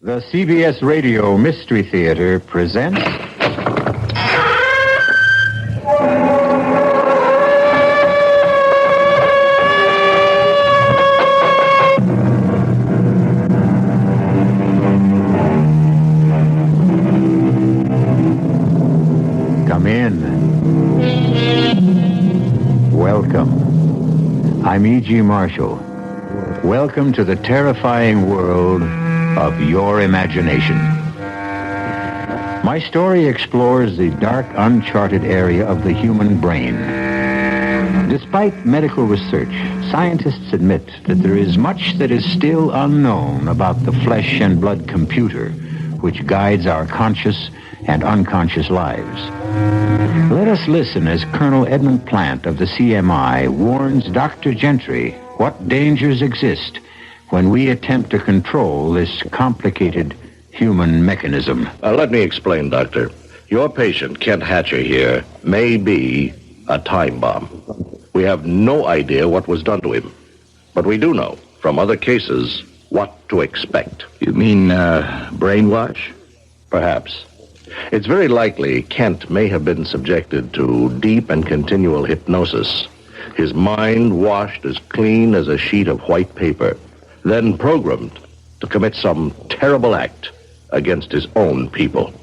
The CBS Radio Mystery Theater presents... Come in. Welcome. I'm E.G. Marshall. Welcome to the terrifying world of your imagination. My story explores the dark, uncharted area of the human brain. Despite medical research, scientists admit that there is much that is still unknown about the flesh and blood computer which guides our conscious and unconscious lives. Let us listen as Colonel Edmund Plant of the CMI warns Dr. Gentry what dangers exist when we attempt to control this complicated human mechanism. Let me explain, Doctor. Your patient, Kent Hatcher here, may be a time bomb. We have no idea what was done to him, but we do know from other cases what to expect. You mean brainwash? Perhaps. It's very likely Kent may have been subjected to deep and continual hypnosis, his mind washed as clean as a sheet of white paper, then programmed to commit some terrible act against his own people.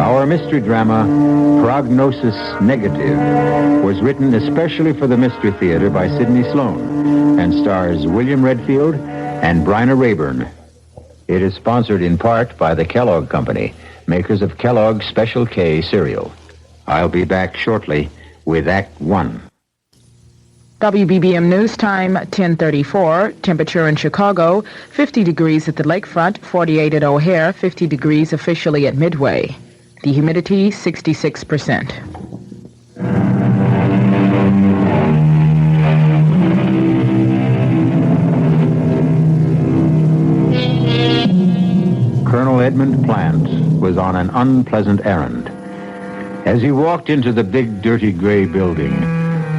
Our mystery drama, Prognosis Negative, was written especially for the Mystery Theater by Sidney Sloan and stars William Redfield and Bryna Rayburn. It is sponsored in part by the Kellogg Company, makers of Kellogg's Special K cereal. I'll be back shortly with Act 1. WBBM News Time, 10:34. Temperature in Chicago, 50 degrees at the lakefront, 48 at O'Hare, 50 degrees officially at Midway. The humidity, 66%. Colonel Edmund Plant was on an unpleasant errand. As he walked into the big, dirty gray building,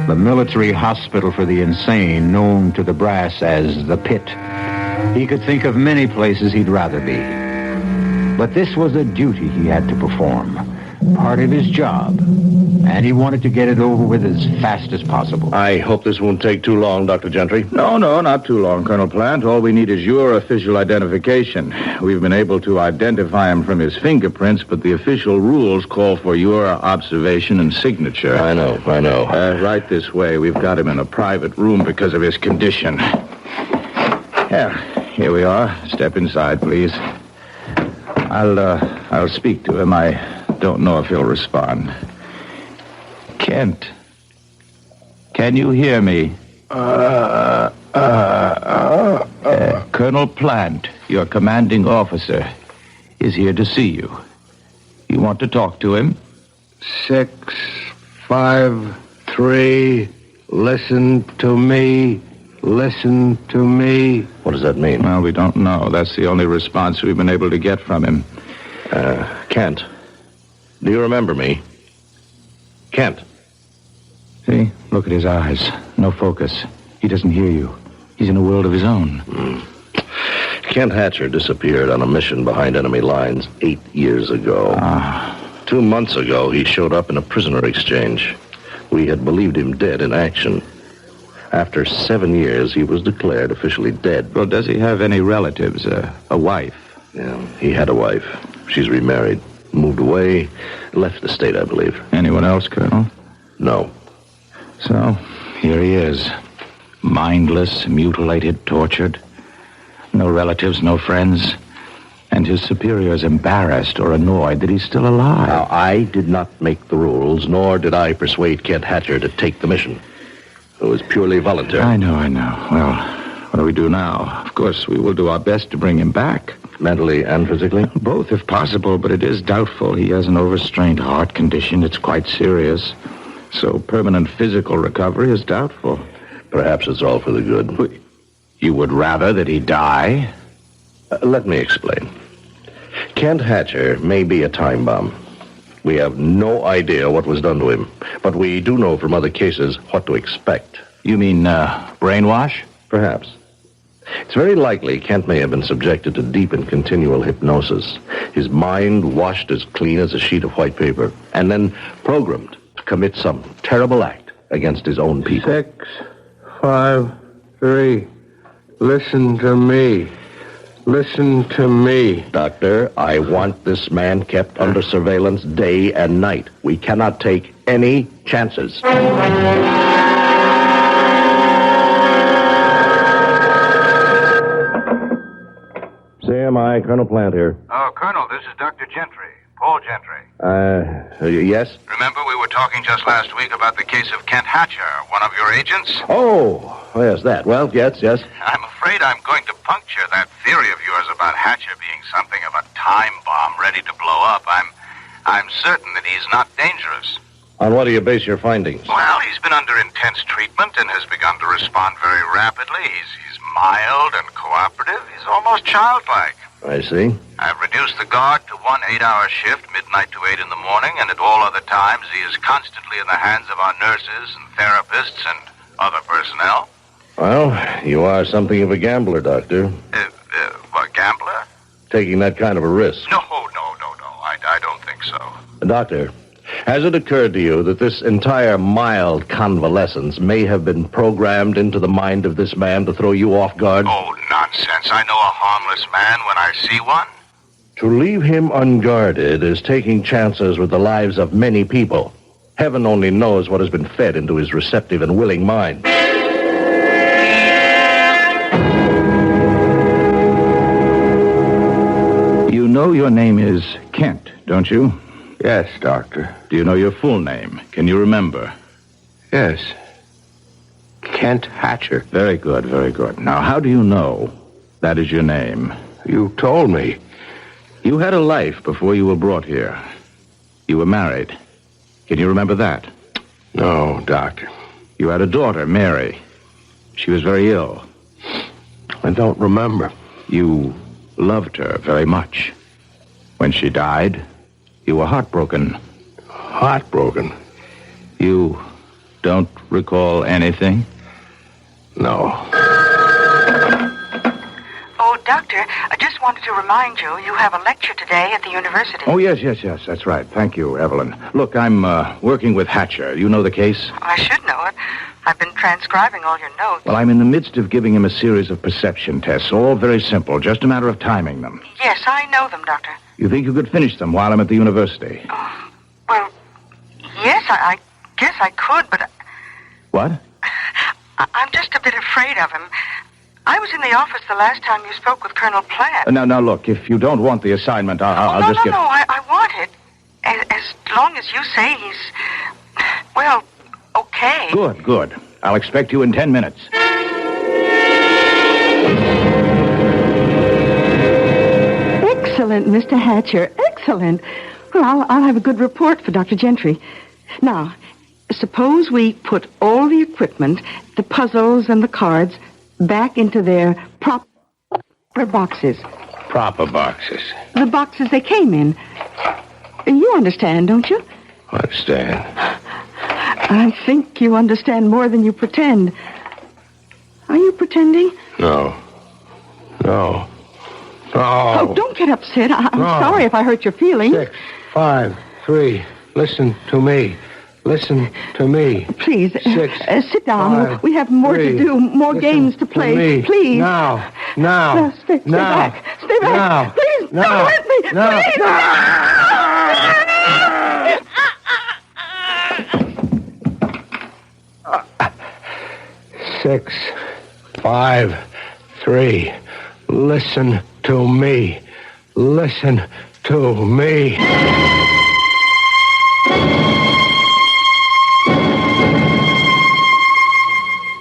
the military hospital for the insane, known to the brass as the Pit, he could think of many places he'd rather be. But this was a duty he had to perform, part of his job, and he wanted to get it over with as fast as possible. I hope this won't take too long, Dr. Gentry. No, not too long, Colonel Plant. All we need is your official identification. We've been able to identify him from his fingerprints, but the official rules call for your observation and signature. I know. Right this way. We've got him in a private room because of his condition. Yeah, here we are. Step inside, please. I'll speak to him. I don't know if he'll respond. Kent, can you hear me? Colonel Plant, your commanding officer, is here to see you. You want to talk to him? 6, 5, 3, listen to me. Listen to me. What does that mean? Well, we don't know. That's the only response we've been able to get from him. Kent, do you remember me? Kent. See? Look at his eyes. No focus. He doesn't hear you. He's in a world of his own. Kent Hatcher disappeared on a mission behind enemy lines 8 years ago. 2 months ago, he showed up in a prisoner exchange. We had believed him dead in action. After 7 years, he was declared officially dead. Well, does he have any relatives? A wife? Yeah, he had a wife. She's remarried. Moved away, left the state, I believe. Anyone else, Colonel? No. So, here he is. Mindless, mutilated, tortured. No relatives, no friends. And his superiors embarrassed or annoyed that he's still alive. Now, I did not make the rules, nor did I persuade Kent Hatcher to take the mission. It was purely voluntary. I know. Well, what do we do now? Of course, we will do our best to bring him back. Mentally and physically? Both, if possible, but it is doubtful. He has an overstrained heart condition. It's quite serious. So permanent physical recovery is doubtful. Perhaps it's all for the good. You would rather that he die? Let me explain. Kent Hatcher may be a time bomb, We have no idea what was done to him, but we do know from other cases what to expect. You mean, brainwash? Perhaps. It's very likely Kent may have been subjected to deep and continual hypnosis. His mind washed as clean as a sheet of white paper, and then programmed to commit some terrible act against his own people. 6, 5, 3. Listen to me. Listen to me. Doctor, I want this man kept under surveillance day and night. We cannot take any chances. CMI, Colonel Plant here. Oh, Colonel, this is Dr. Gentry. Paul Gentry. Yes? Remember we were talking just last week about the case of Kent Hatcher, one of your agents? Oh, yes, that. Well, yes. I'm afraid I'm going to puncture that theory of yours about Hatcher being something of a time bomb ready to blow up. I'm certain that he's not dangerous. On what do you base your findings? Well, he's been under intense treatment and has begun to respond very rapidly. He's mild and cooperative. He's almost childlike. I see. I've reduced the guard to 1 8-hour shift, midnight to 8 in the morning, and at all other times he is constantly in the hands of our nurses and therapists and other personnel. Well, you are something of a gambler, Doctor. What, gambler? Taking that kind of a risk. No. I don't think so. Doctor, has it occurred to you that this entire mild convalescence may have been programmed into the mind of this man to throw you off guard? Oh, nonsense. I know a harmless man when I see one. To leave him unguarded is taking chances with the lives of many people. Heaven only knows what has been fed into his receptive and willing mind. You know your name is Kent, don't you? Yes, Doctor. Do you know your full name? Can you remember? Yes. Kent Hatcher. Very good, very good. Now, how do you know that is your name? You told me. You had a life before you were brought here. You were married. Can you remember that? No, Doctor. You had a daughter, Mary. She was very ill. I don't remember. You loved her very much. When she died, you were heartbroken. Heartbroken? You don't recall anything? No. Oh, Doctor, I just wanted to remind you have a lecture today at the university. Oh, yes, that's right. Thank you, Evelyn. Look, I'm working with Hatcher. You know the case? I should know it. I've been transcribing all your notes. Well, I'm in the midst of giving him a series of perception tests, all very simple, just a matter of timing them. Yes, I know them, Doctor. You think you could finish them while I'm at the university? Well, yes, I guess I could, but... What? I'm just a bit afraid of him. I was in the office the last time you spoke with Colonel Platt. Now, look, if you don't want the assignment, I'll just get... No, I want it. As long as you say he's... Well, okay. Good. I'll expect you in 10 minutes. Excellent, Mr. Hatcher. Excellent. Well, I'll have a good report for Dr. Gentry. Now, suppose we put all the equipment, the puzzles and the cards, back into their proper boxes. Proper boxes. The boxes they came in. You understand, don't you? Understand. I think you understand more than you pretend. Are you pretending? No. Oh, don't get upset. I'm sorry if I hurt your feelings. 6, 5, 3. Listen to me. Listen to me. Please, 6, sit down. 5, we have more 3. to do, more games to play. Me. Please. Now. Stay back. Stay back. Now. Please, Now. don't hurt me. Now. Please. Now. 6, 5, 3. Listen to me. Listen to me.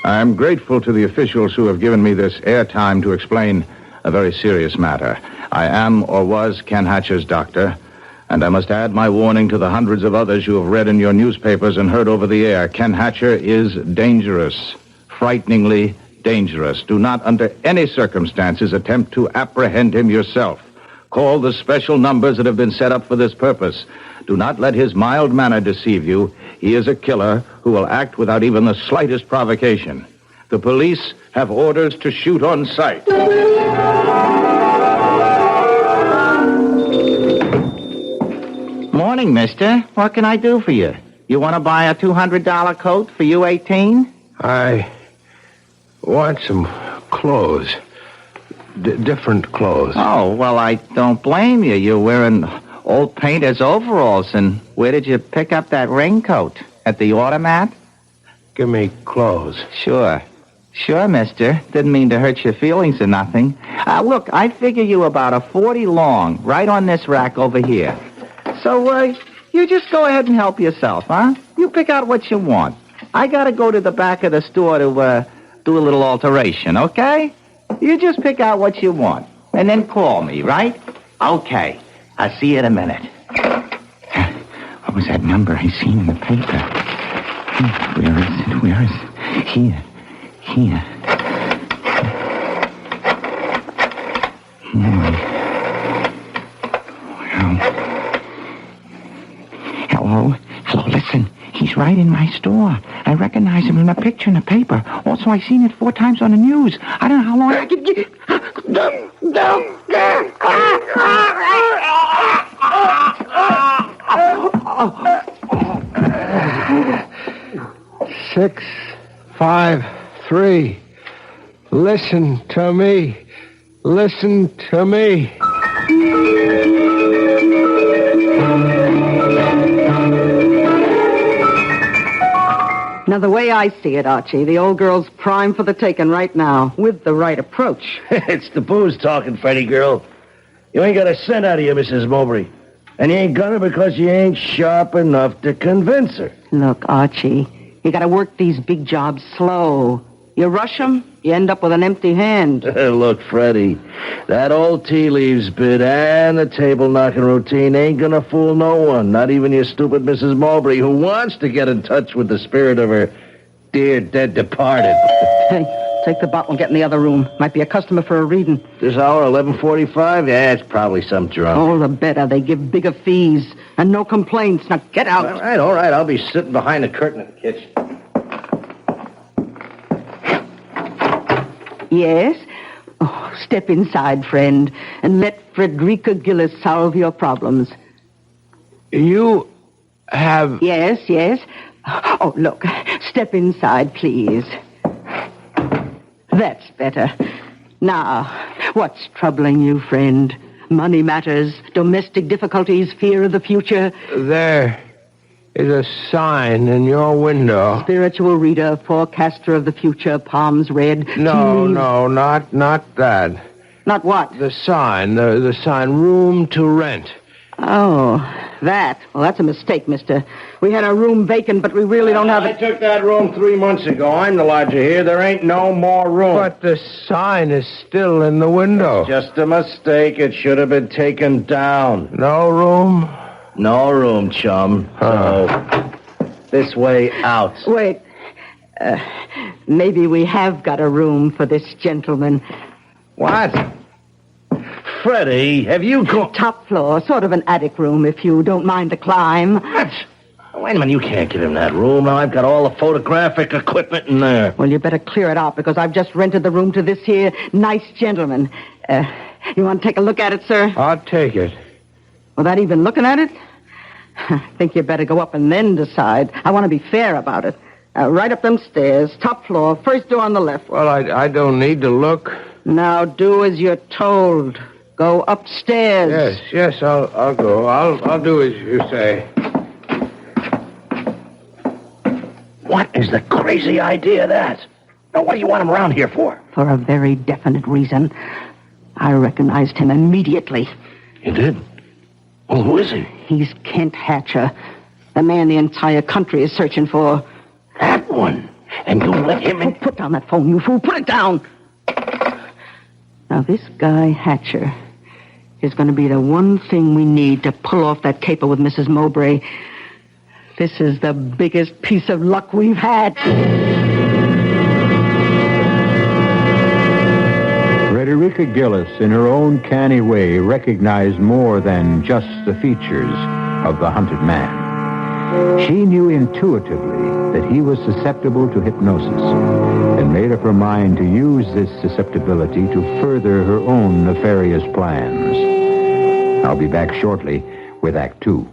I'm grateful to the officials who have given me this airtime to explain a very serious matter. I am or was Ken Hatcher's doctor, and I must add my warning to the hundreds of others you have read in your newspapers and heard over the air. Ken Hatcher is dangerous, frighteningly dangerous. Do not, under any circumstances, attempt to apprehend him yourself. Call the special numbers that have been set up for this purpose. Do not let his mild manner deceive you. He is a killer who will act without even the slightest provocation. The police have orders to shoot on sight. Morning, mister. What can I do for you? You want to buy a $200 coat for you 18? I want some clothes. Different clothes. Oh, well, I don't blame you. You're wearing old painter's overalls. And where did you pick up that raincoat? At the automat? Give me clothes. Sure, mister. Didn't mean to hurt your feelings or nothing. Look, I figure you about a 40 long, right on this rack over here. So, you just go ahead and help yourself, huh? You pick out what you want. I gotta go to the back of the store to, do a little alteration, okay? You just pick out what you want, and then call me, right? Okay. I'll see you in a minute. What was that number I seen in the paper? Where is it? Where is it? Here. Hello, listen. He's right in my store. I recognize him from a picture in the paper. Also, I seen it 4 times on the news. I don't know how long I can get... Six, 5, 3. Listen to me. Listen to me. Now, the way I see it, Archie, the old girl's prime for the taking right now, with the right approach. It's the booze talking, Freddie girl. You ain't got a cent out of you, Mrs. Mowbray. And you ain't gonna because you ain't sharp enough to convince her. Look, Archie, you gotta work these big jobs slow. You rush them, you end up with an empty hand. Look, Freddie, that old tea leaves bit and the table knocking routine ain't gonna fool no one, not even your stupid Mrs. Mowbray, who wants to get in touch with the spirit of her dear dead departed. Hey, take the bottle and get in the other room. Might be a customer for a reading. This hour, 11:45? Yeah, it's probably some drunk. All the better. They give bigger fees. And no complaints. Now get out. All right. I'll be sitting behind the curtain in the kitchen. Yes? Oh, step inside, friend, and let Frederica Gillis solve your problems. You have... Yes. Oh, look, step inside, please. That's better. Now, what's troubling you, friend? Money matters, domestic difficulties, fear of the future? There is a sign in your window. Spiritual reader, forecaster of the future, palms red. No, not that. Not what? The sign, the sign, room to rent. Oh, that. Well, that's a mistake, mister. We had a room vacant, but we really don't have it. I took that room 3 months ago. I'm the lodger here. There ain't no more room. But the sign is still in the window. It's just a mistake. It should have been taken down. No room? No room, chum. So, this way out. Wait. Maybe we have got a room for this gentleman. What? Freddie, have you gone... Top floor, sort of an attic room, if you don't mind the climb. What? Wait a minute, you can't give him that room. Now, I've got all the photographic equipment in there. Well, you better clear it out, because I've just rented the room to this here nice gentleman. You want to take a look at it, sir? I'll take it. Without even looking at it? I think you better go up and then decide. I want to be fair about it. Right up them stairs, top floor, first door on the left. Well, I don't need to look. Now do as you're told. Go upstairs. Yes, I'll go. I'll do as you say. What is the crazy idea of that? Now, what do you want him around here for? For a very definite reason. I recognized him immediately. You did? Well, who is he? He's Kent Hatcher, the man the entire country is searching for. That one? And you let him in? Put down that phone, you fool. Put it down. Now, this guy, Hatcher, is going to be the one thing we need to pull off that caper with Mrs. Mowbray. This is the biggest piece of luck we've had. Frederica Gillis, in her own canny way, recognized more than just the features of the hunted man. She knew intuitively that he was susceptible to hypnosis and made up her mind to use this susceptibility to further her own nefarious plans. I'll be back shortly with Act Two.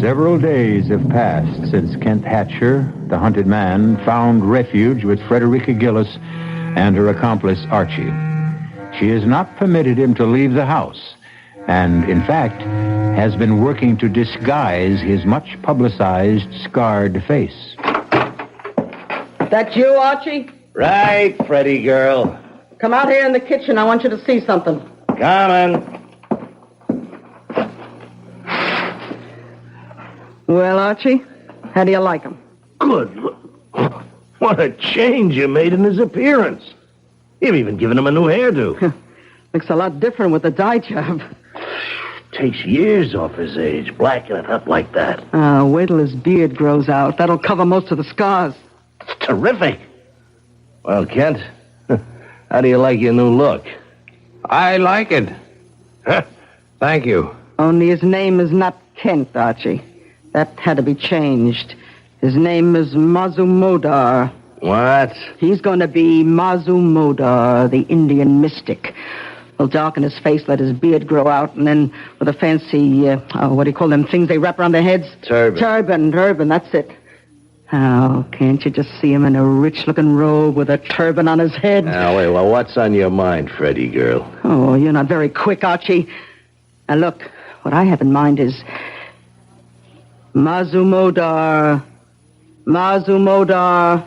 Several days have passed since Kent Hatcher, the hunted man, found refuge with Frederica Gillis and her accomplice, Archie. She has not permitted him to leave the house, and, in fact, has been working to disguise his much-publicized, scarred face. That you, Archie? Right, Freddie girl. Come out here in the kitchen. I want you to see something. Coming. Well, Archie, how do you like him? Good. What a change you made in his appearance. You've even given him a new hairdo. Looks a lot different with the dye job. Takes years off his age, blacking it up like that. Wait till his beard grows out. That'll cover most of the scars. It's terrific. Well, Kent, how do you like your new look? I like it. Thank you. Only his name is not Kent, Archie. That had to be changed. His name is Mazumodar. What? He's going to be Mazumodar, the Indian mystic. He'll darken his face, let his beard grow out, and then with a fancy, what do you call them things they wrap around their heads? Turban. Turban, that's it. Oh, can't you just see him in a rich-looking robe with a turban on his head? Now, wait, well, what's on your mind, Freddie girl? Oh, you're not very quick, Archie. Now, look, what I have in mind is Mazumodar. Mazumodar,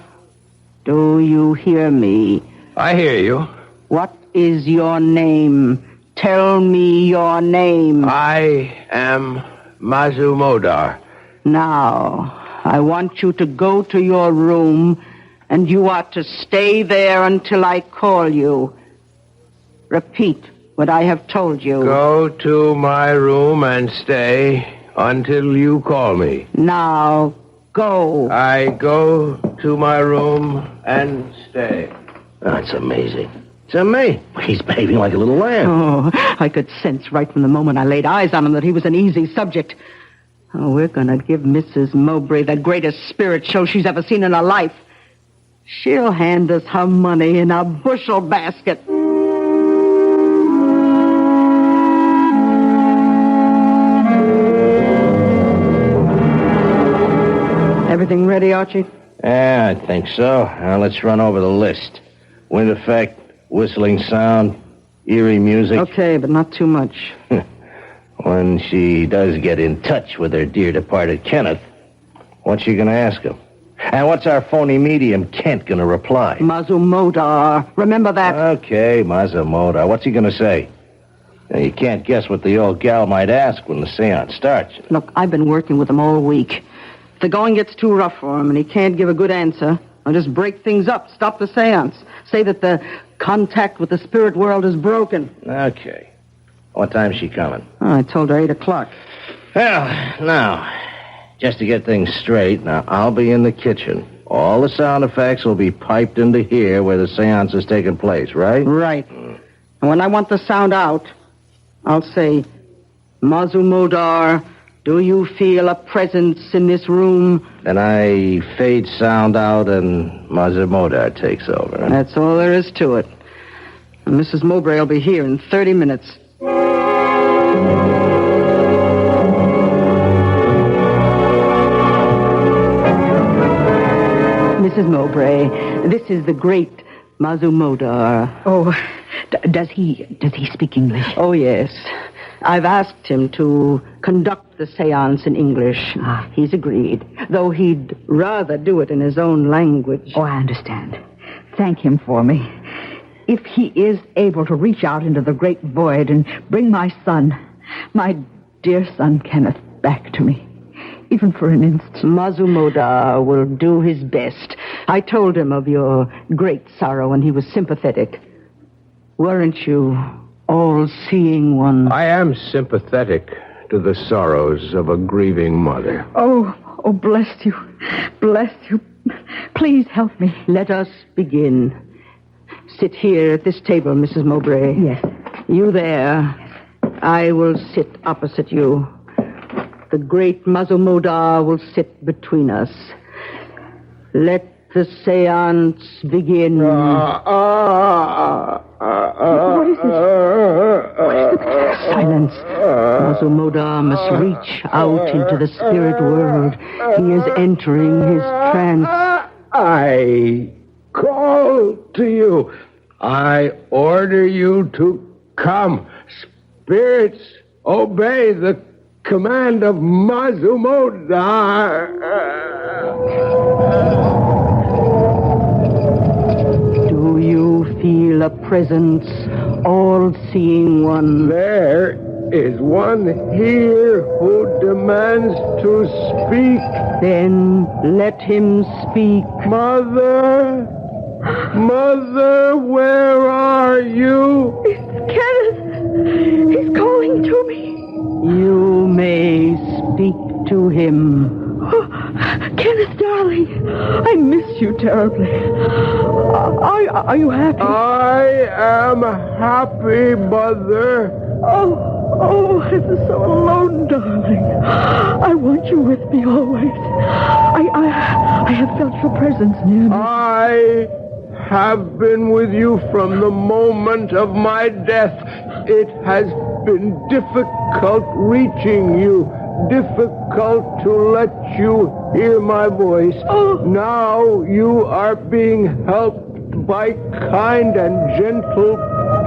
do you hear me? I hear you. What is your name? Tell me your name. I am Mazumodar. Now, I want you to go to your room, and you are to stay there until I call you. Repeat what I have told you. Go to my room and stay until you call me. Now, go. I go to my room and stay. That's amazing. It's amazing. He's behaving like a little lamb. Oh, I could sense right from the moment I laid eyes on him that he was an easy subject. Oh, we're going to give Mrs. Mowbray the greatest spirit show she's ever seen in her life. She'll hand us her money in a bushel basket. Everything ready, Archie? Yeah, I think so. Now let's run over the list. Wind effect, whistling sound, eerie music. Okay, but not too much. When she does get in touch with her dear departed Kenneth, what's she going to ask him? And what's our phony medium Kent going to reply? Mazumodar. Remember that? Okay, Mazumodar. What's he going to say? Now, you can't guess what the old gal might ask when the seance starts. Look, I've been working with him all week. If the going gets too rough for him and he can't give a good answer, I'll just break things up, stop the seance. Say that the contact with the spirit world is broken. Okay. What time's she coming? Oh, I told her 8 o'clock. Well, now, just to get things straight, now, I'll be in the kitchen. All the sound effects will be piped into here where the seance is taking place, right? Right. And when I want the sound out, I'll say, Mazumodar, do you feel a presence in this room? Then I fade sound out and Mazumodar takes over. That's all there is to it. And Mrs. Mowbray will be here in 30 minutes. Mrs. Mowbray, this is the great Mazumodar. Oh, does he speak English? Oh, yes. I've asked him to conduct the seance in English. He's agreed, though he'd rather do it in his own language. Oh, I understand. Thank him for me. If he is able to reach out into the great void and bring my son, my dear son Kenneth, back to me, even for an instant. Mazumodar will do his best. I told him of your great sorrow, and he was sympathetic. Weren't you all-seeing one? I am sympathetic to the sorrows of a grieving mother. Oh, Oh, bless you. Bless you. Please help me. Let us begin. Sit here at this table, Mrs. Mowbray. Yes. You there. I will sit opposite you. The great Mazumodar will sit between us. Let the seance begin. What is this? Silence. Mazumodar must reach out into the spirit world. He is entering his trance. I call to you. I order you to come. Spirits, obey the command of Mazumodar. Do you feel a presence, all-seeing one? There is one here who demands to speak. Then let him speak. Mother, where are you? Kenneth, he's calling to me. You may speak to him. Oh, Kenneth, darling, I miss you terribly. Are you happy? I am happy, Mother. Oh, I'm so alone, darling. I want you with me always. I have felt your presence near me. I have been with you from the moment of my death. It has been difficult reaching you, difficult to let you hear my voice. Now you are being helped by kind and gentle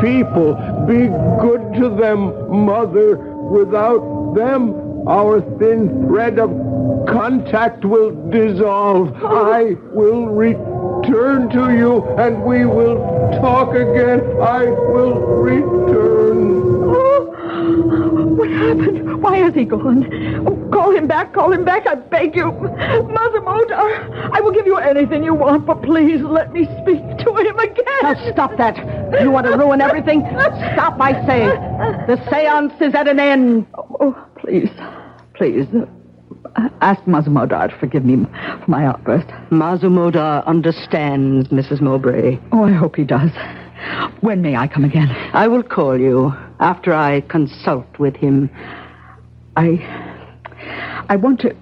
people. Be good to them, Mother. Without them, our thin thread of contact will dissolve. I will return to you, and we will talk again. I will return. What happened? Why has he gone? Oh, call him back, I beg you. Mother Modar, I will give you anything you want, but please let me speak to him again. Now stop that. You want to ruin everything? Stop, I say. The seance is at an end. Oh, please. Ask Mazumodar to forgive me for my outburst. Mazumodar understands, Mrs. Mowbray. Oh, I hope he does. When may I come again? I will call you after I consult with him. I want to...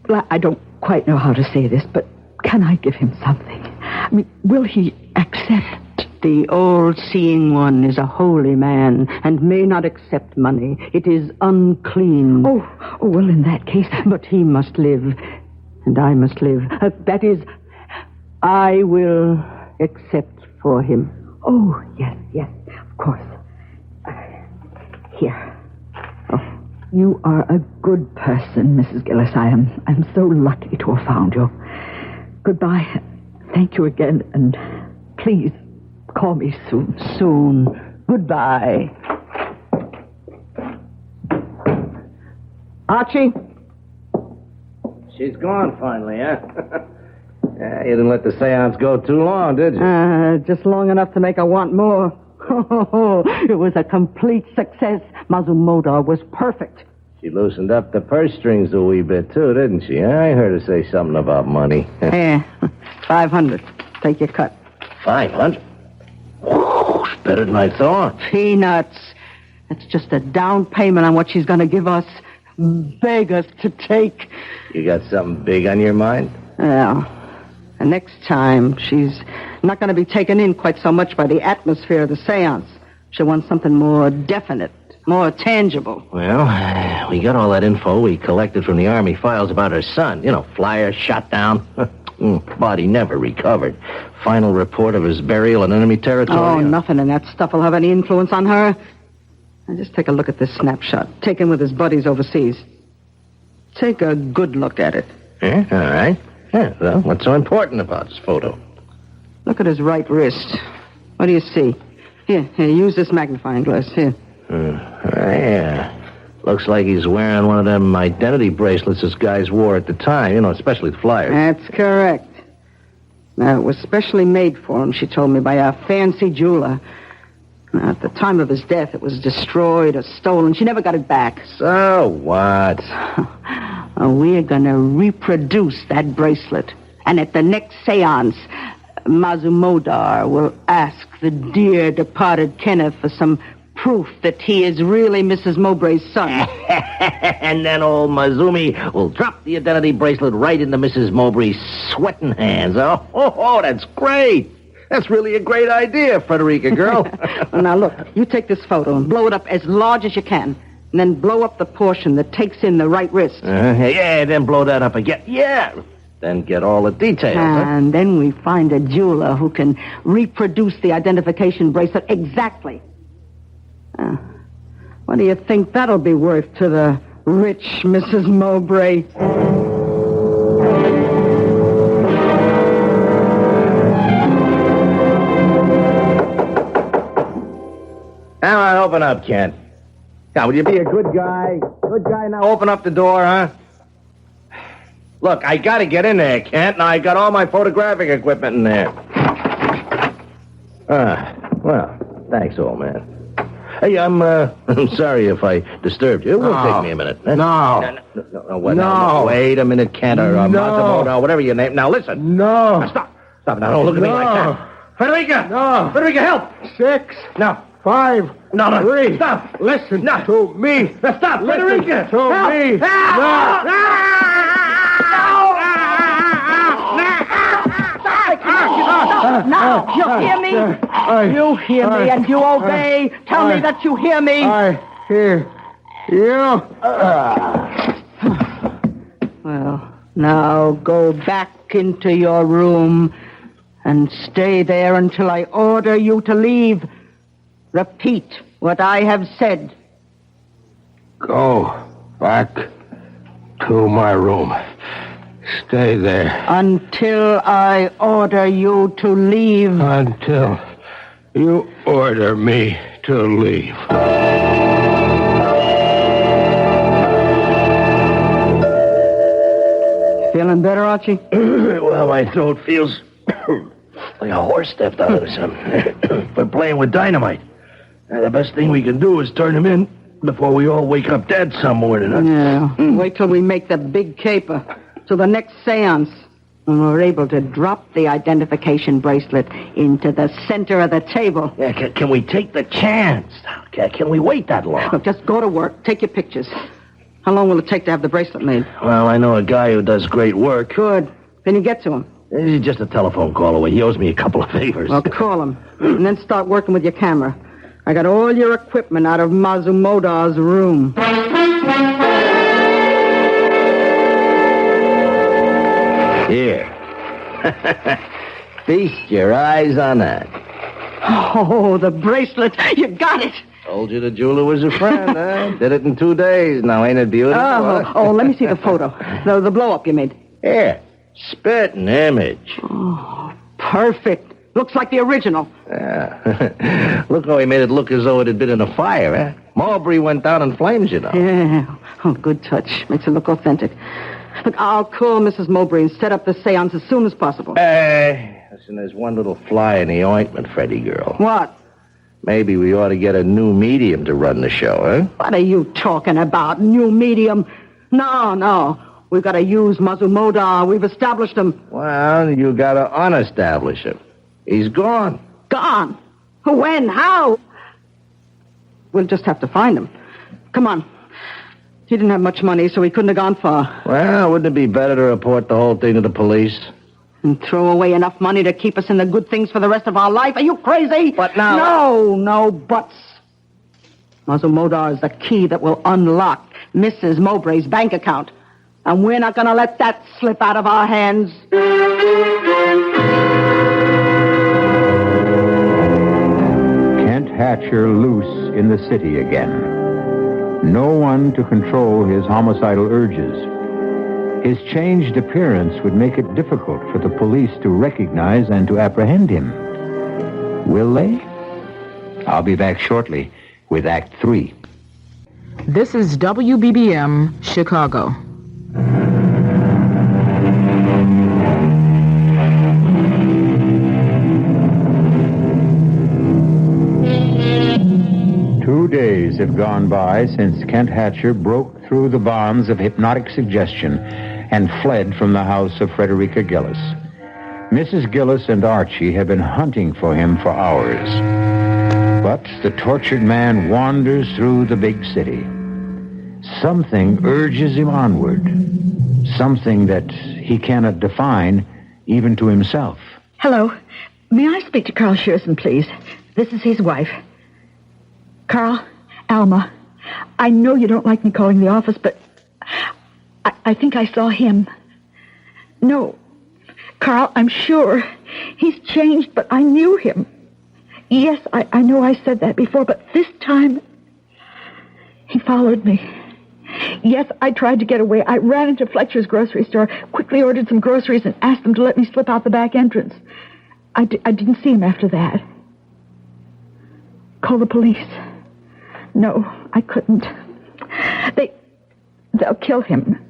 I don't quite know how to say this, but can I give him something? I mean, will he accept? The all-seeing one is a holy man and may not accept money. It is unclean. Oh, well, in that case... But he must live, and I must live. That is, I will accept for him. Oh, yes, of course. Here. Oh, you are a good person, Mrs. Gillis. I'm so lucky to have found you. Goodbye. Thank you again, and please call me soon. Soon. Goodbye. Archie? She's gone finally, huh? You didn't let the seance go too long, did you? Just long enough to make her want more. It was a complete success. Mazumodar was perfect. She loosened up the purse strings a wee bit, too, didn't she? I heard her say something about money. Here, 500. Take your cut. 500? Whew, it's better than I thought. Peanuts. That's just a down payment on what she's going to give us. Beg us to take. You got something big on your mind? Yeah. And next time, she's not going to be taken in quite so much by the atmosphere of the seance. She wants something more definite, more tangible. Well, we got all that info we collected from the Army files about her son. You know, flyer shot down. Body never recovered. Final report of his burial in enemy territory. Oh, nothing in that stuff will have any influence on her. Now, just take a look at this snapshot, taken with his buddies overseas. Take a good look at it. Yeah, all right. Yeah, well, what's so important about this photo? Look at his right wrist. What do you see? Here, use this magnifying glass. Here. Yeah. Looks like he's wearing one of them identity bracelets this guys wore at the time, you know, especially the flyers. That's correct. Now, it was specially made for him, she told me, by a fancy jeweler. Now, at the time of his death, it was destroyed or stolen. She never got it back. So what? We're going to reproduce that bracelet. And at the next seance, Mazumodar will ask the dear departed Kenneth for some proof that he is really Mrs. Mowbray's son. And then old Mazumi will drop the identity bracelet right into Mrs. Mowbray's sweating hands. Oh, that's great. That's really a great idea, Frederica girl. Now, look, you take this photo and blow it up as large as you can. And then blow up the portion that takes in the right wrist. Yeah, then blow that up again. Yeah. Then get all the details. And then we find a jeweler who can reproduce the identification bracelet exactly. What do you think that'll be worth to the rich Mrs. Mowbray? Come on, open up, Kent. Now, will you be a good guy? Good guy now. Open up the door, huh? Look, I gotta get in there, Kent. Now, I got all my photographic equipment in there. Well, thanks, old man. Hey, I'm sorry if I disturbed you. It won't take me a minute. No. No. Wait a minute, Kent, or Matsumoto, whatever your name. Now, listen. No. Now, stop. Now, don't look at me like that. Frederica! No. Frederica, help! 6. No. 5. No. 3. Stop. Listen to me. Now, stop. Frederica! To me. Help! Now, you hear me? You hear me and you obey. Tell me that you hear me. I hear you. Well, now go back into your room and stay there until I order you to leave. Repeat what I have said. Go back to my room. Stay there. Until I order you to leave. Until you order me to leave. Feeling better, Archie? Well, my throat feels like a horse stepped out of something. But playing with dynamite. The best thing we can do is turn him in before we all wake up dead some morning. Huh? Yeah. Wait till we make the big caper. To the next seance. And we're able to drop the identification bracelet into the center of the table. Yeah, can we take the chance? Can we wait that long? Look, just go to work. Take your pictures. How long will it take to have the bracelet made? Well, I know a guy who does great work. Good. Can you get to him? He's just a telephone call away. He owes me a couple of favors. Well, call him. And then start working with your camera. I got all your equipment out of Mazumodar's room. Here. Feast your eyes on that. Oh, the bracelet. You got it. Told you the jeweler was a friend, huh? Did it in 2 days. Now, ain't it beautiful? Let me see the photo. The blow-up you made. Here. Spitting image. Oh, perfect. Looks like the original. Yeah. Look how he made it look as though it had been in a fire, huh? Mowbray went down in flames, you know. Yeah. Oh, good touch. Makes it look authentic. Look, I'll call Mrs. Mowbray and set up the seance as soon as possible. Listen, there's one little fly in the ointment, Freddie girl. What? Maybe we ought to get a new medium to run the show, huh? What are you talking about? New medium? No. We've got to use Mazumodar. We've established him. Well, you got to unestablish him. He's gone. Gone? When? How? We'll just have to find him. Come on. He didn't have much money, so he couldn't have gone far. Well, wouldn't it be better to report the whole thing to the police? And throw away enough money to keep us in the good things for the rest of our life? Are you crazy? But now... No buts. Mazumodar is the key that will unlock Mrs. Mowbray's bank account. And we're not going to let that slip out of our hands. Kent Hatcher loose in the city again. No one to control his homicidal urges. His changed appearance would make it difficult for the police to recognize and to apprehend him. Will they? I'll be back shortly with Act 3. This is WBBM, Chicago. days have gone by since Kent Hatcher broke through the bonds of hypnotic suggestion and fled from the house of Frederica Gillis. Mrs. Gillis and Archie have been hunting for him for hours. But the tortured man wanders through the big city. Something urges him onward. Something that he cannot define even to himself. Hello. May I speak to Carl Shearson, please? This is his wife. Carl, Alma, I know you don't like me calling the office, but I think I saw him. No, Carl, I'm sure. He's changed, but I knew him. Yes, I know I said that before, but this time he followed me. Yes, I tried to get away. I ran into Fletcher's grocery store, quickly ordered some groceries, and asked them to let me slip out the back entrance. I didn't see him after that. Call the police. No, I couldn't. They'll kill him.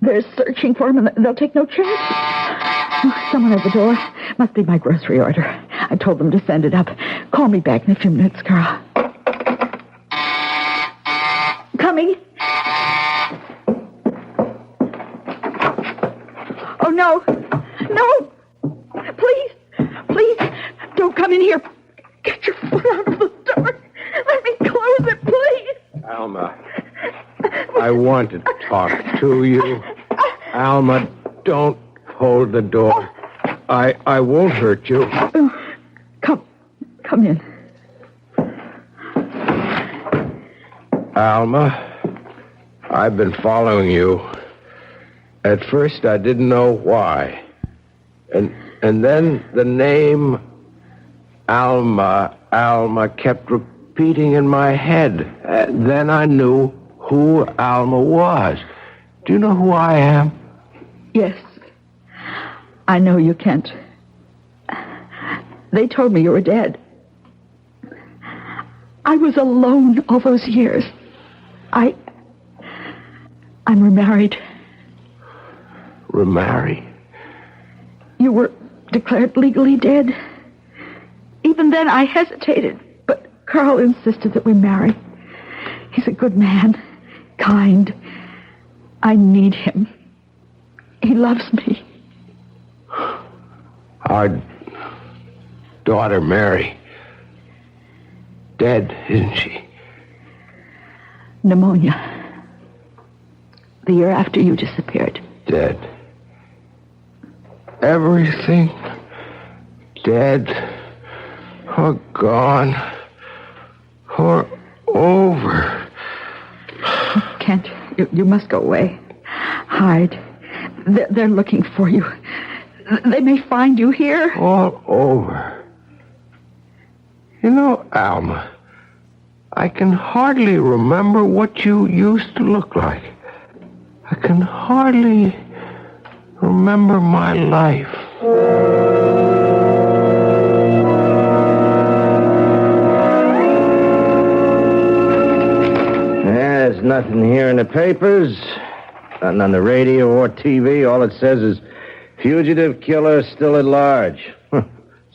They're searching for him, and they'll take no chance. Oh, someone at the door. Must be my grocery order. I told them to send it up. Call me back in a few minutes, Carl. Coming. Oh, no. No. Please, don't come in here. Get your foot out of the door. Let me close it, please. Alma, I want to talk to you. Alma, don't hold the door. I won't hurt you. Come in. Alma, I've been following you. At first, I didn't know why. And then the name Alma kept repeating in my head. Then I knew who Alma was. Do you know who I am? Yes. I know you, Kent. They told me you were dead. I was alone all those years. I'm remarried. Remarried? You were declared legally dead. Even then, I hesitated, but Carl insisted that we marry. He's a good man, kind. I need him. He loves me. Our daughter, Mary, dead, isn't she? Pneumonia. The year after you disappeared. Dead. Everything dead, or gone, or over. Kent, you must go away. Hide. They're looking for you. They may find you here. All over. You know, Alma, I can hardly remember what you used to look like. I can hardly remember my life. There's nothing here in the papers, nothing on the radio or TV. All it says is, fugitive killer still at large.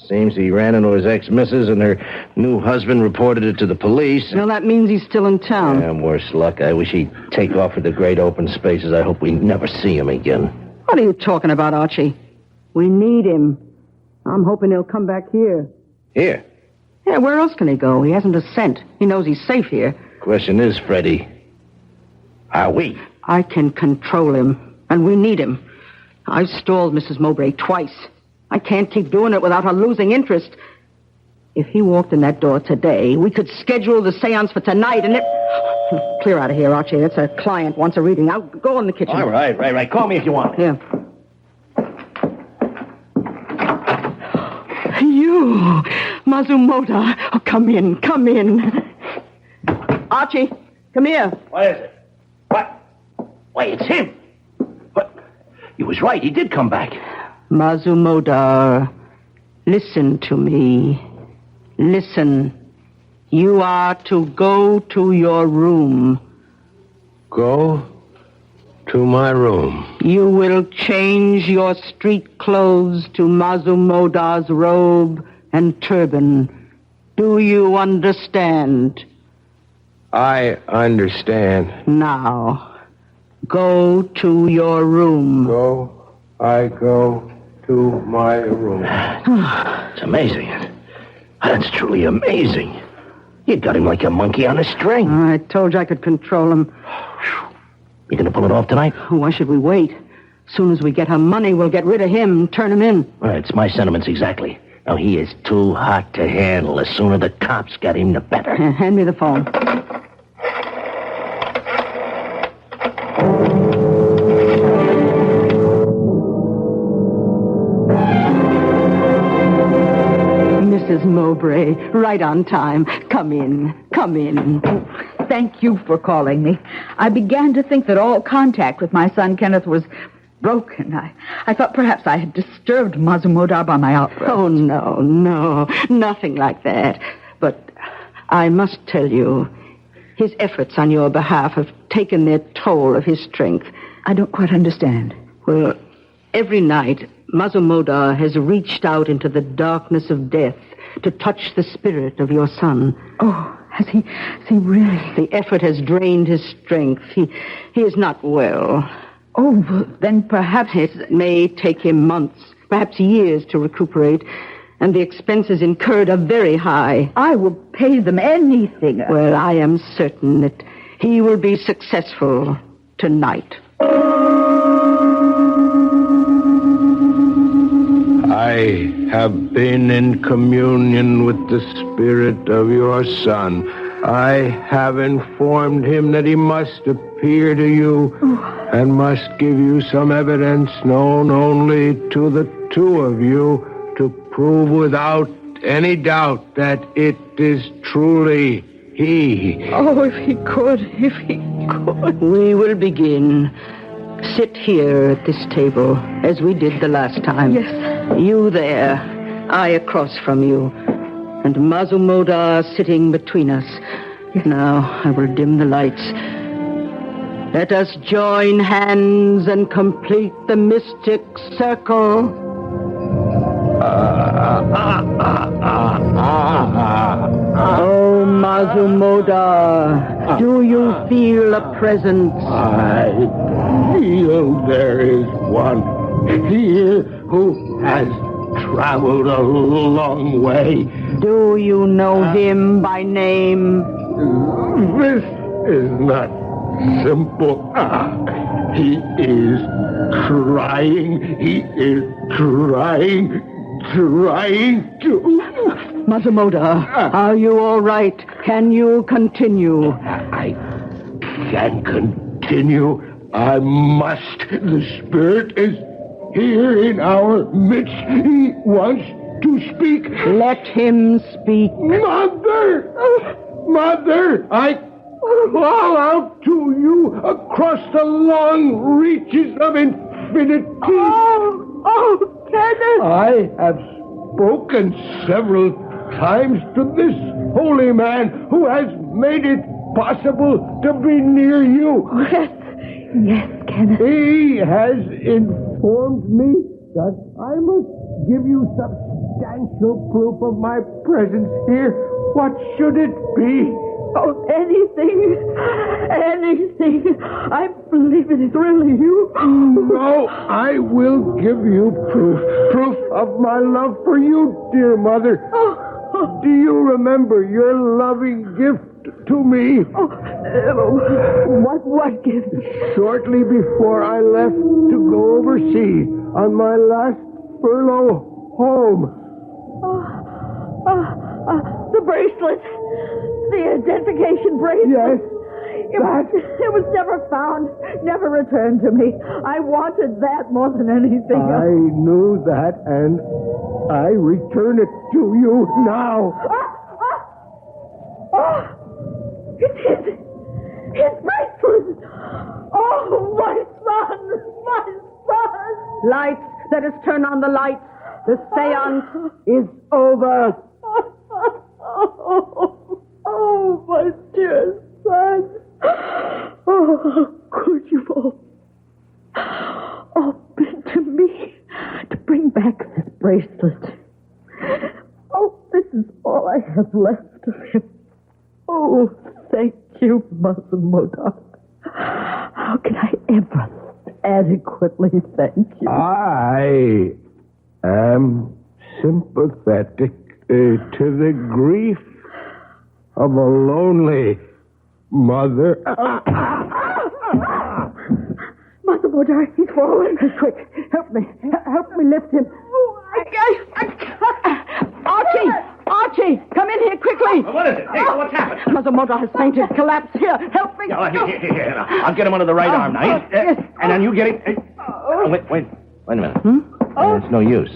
Seems he ran into his ex-missus and her new husband reported it to the police. Well, that means he's still in town. Yeah, worse luck. I wish he'd take off with the great open spaces. I hope we never see him again. What are you talking about, Archie? We need him. I'm hoping he'll come back here. Here? Yeah, where else can he go? He hasn't a cent. He knows he's safe here. Question is, Freddie, are we? I can control him, and we need him. I've stalled Mrs. Mowbray twice. I can't keep doing it without her losing interest. If he walked in that door today, we could schedule the seance for tonight, and it... Clear out of here, Archie. That's a client wants a reading. I'll go in the kitchen. All right. Call me if you want. Yeah. You, Mazumoto. Oh, come in. Archie, come here. What is it? What? Why, it's him. What? He was right. He did come back. Mazumoto, listen to me. Listen. You are to go to your room. Go to my room. You will change your street clothes to Mazumoto's robe and turban. Do you understand? I understand. Now, go to your room. I go to my room. It's amazing. That's truly amazing. You got him like a monkey on a string. I told you I could control him. You gonna pull it off tonight? Why should we wait? As soon as we get our money, we'll get rid of him, turn him in. Well, it's my sentiments exactly. Now, he is too hot to handle. The sooner the cops get him, the better. Hand me the phone. Mrs. Mowbray, right on time. Come in. Thank you for calling me. I began to think that all contact with my son Kenneth was broken. I thought perhaps I had disturbed Mazumodar by my outburst. Oh, no, nothing like that. But I must tell you, his efforts on your behalf have taken their toll of his strength. I don't quite understand. Well, every night, Mazumodar has reached out into the darkness of death to touch the spirit of your son. Oh, has he really? The effort has drained his strength. He is not well. Oh, well, then perhaps... It may take him months, perhaps years to recuperate, and the expenses incurred are very high. I will pay them anything. Well, I am certain that he will be successful tonight. I have been in communion with the spirit of your son. I have informed him that he must appear to you and must give you some evidence known only to the two of you to prove without any doubt that it is truly he. Oh, if he could. We will begin. Sit here at this table, as we did the last time. Yes. You there, I across from you, and Mazumodar sitting between us. Now, I will dim the lights. Let us join hands and complete the mystic circle. Oh, Mazumodar, do you feel a presence? I feel there is one here who has traveled a long way. Do you know him by name? This is not simple. He is trying. He is trying to... Mazumodar, are you all right? Can you continue? I can continue. I must. The spirit is here in our midst. He wants to speak. Let him speak. Mother, I call out to you across the long reaches of infinity. Oh, Kenneth! I have spoken several times to this holy man who has made it possible to be near you. Yes, Kenneth. He has informed me that I must give you substantial proof of my presence here. What should it be? Oh, anything. I believe it is really you. No, I will give you proof of my love for you, dear mother. Do you remember your loving gift to me? What gift? Shortly before I left to go overseas on my last furlough home. The bracelet. The identification bracelet. Yes. It was never found, never returned to me. I wanted that more than anything else. I knew that, and I return it to you now. It's his bracelet. Oh, my son. Lights, let us turn on the lights. The seance is over. Oh, my dear son. Oh, how could you all been to me to bring back this bracelet? Oh, this is all I have left of him. Oh, thank you, Masamoto. How can I ever adequately thank you? I am sympathetic to the grief of a lonely mother. Masamoto, he's fallen. Quick, help me lift him. Archie, come in here quickly. What is it? Hey, what's happened? Masamoto has fainted, collapsed. Here, help me. Here. I'll get him under the right arm now. Yes. And then you get him. Wait a minute. It's no use.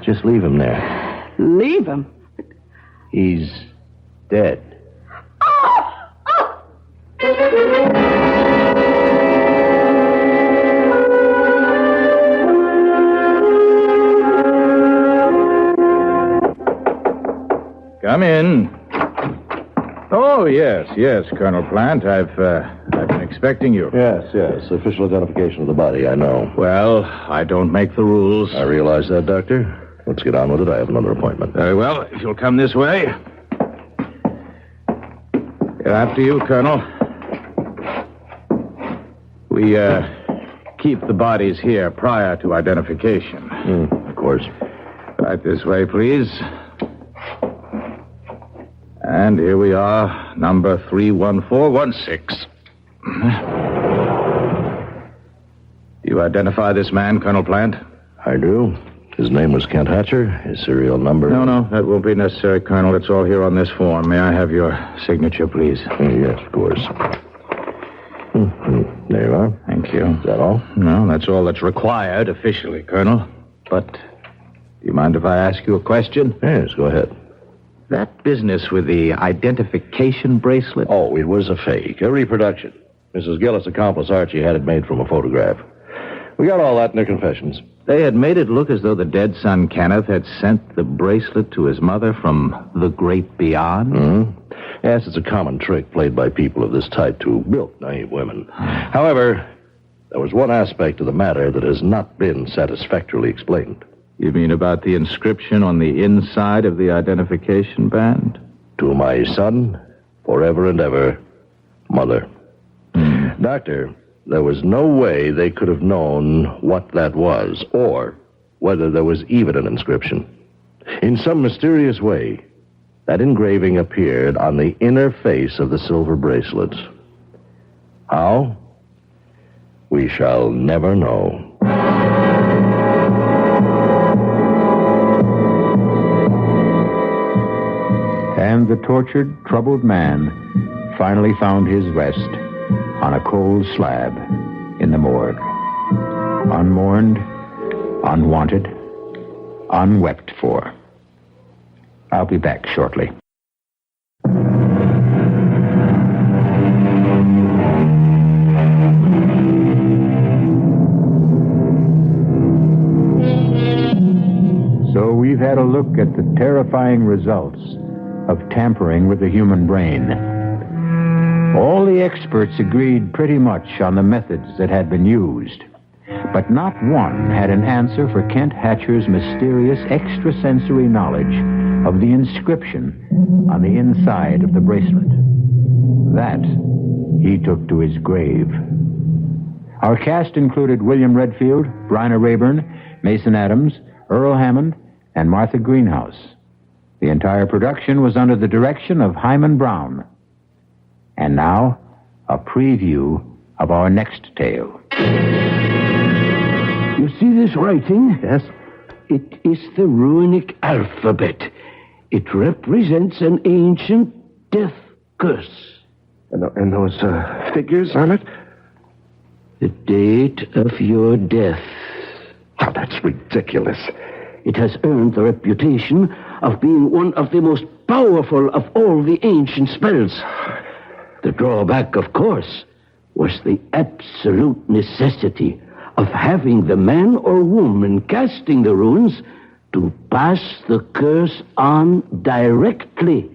Just leave him there. Leave him? He's dead. Come in. Oh, yes, Colonel Plant. I've been expecting you. Yes. Official identification of the body, I know. Well, I don't make the rules. I realize that, Doctor. Let's get on with it. I have another appointment. Very well. If you'll come this way. After you, Colonel. We, keep the bodies here prior to identification. Of course. Right this way, please. And here we are, number 31416. Do you identify this man, Colonel Plant? I do. His name was Kent Hatcher. His serial number... No, that won't be necessary, Colonel. It's all here on this form. May I have your signature, please? Yes, of course. There you are. Thank you. Is that all? No, that's all that's required officially, Colonel. But do you mind if I ask you a question? Yes, go ahead. That business with the identification bracelet? Oh, it was a fake, a reproduction. Mrs. Gillis' accomplice, Archie, had it made from a photograph. We got all that in their confessions. They had made it look as though the dead son, Kenneth, had sent the bracelet to his mother from the great beyond? Mm-hmm. Yes, it's a common trick played by people of this type to bilk naive women. However, there was one aspect of the matter that has not been satisfactorily explained. You mean about the inscription on the inside of the identification band? To my son, forever and ever, Mother. Doctor, there was no way they could have known what that was, or whether there was even an inscription. In some mysterious way, that engraving appeared on the inner face of the silver bracelet. How? We shall never know. And the tortured, troubled man finally found his rest on a cold slab in the morgue. Unmourned, unwanted, unwept for. I'll be back shortly. So we've had a look at the terrifying results of tampering with the human brain. All the experts agreed pretty much on the methods that had been used, but not one had an answer for Kent Hatcher's mysterious extrasensory knowledge of the inscription on the inside of the bracelet. That he took to his grave. Our cast included William Redfield, Bryna Rayburn, Mason Adams, Earl Hammond, and Martha Greenhouse. The entire production was under the direction of Hyman Brown. And now, a preview of our next tale. You see this writing? Yes? It is the runic alphabet. It represents an ancient death curse. And those figures on it? The date of your death. Oh, that's ridiculous. It has earned the reputation of being one of the most powerful of all the ancient spells. The drawback, of course, was the absolute necessity of having the man or woman casting the runes to pass the curse on directly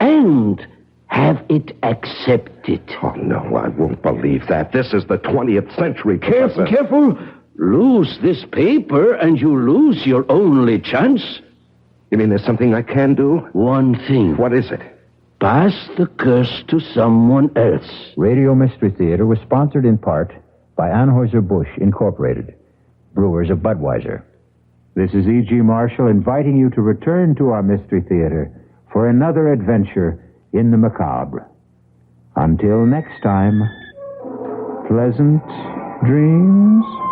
and have it accepted. Oh, no, I won't believe that. This is the 20th century, Professor. Careful. Lose this paper and you lose your only chance. You mean there's something I can do? One thing. What is it? Pass the curse to someone else. Radio Mystery Theater was sponsored in part by Anheuser-Busch Incorporated, brewers of Budweiser. This is E.G. Marshall inviting you to return to our Mystery Theater for another adventure in the macabre. Until next time, pleasant dreams.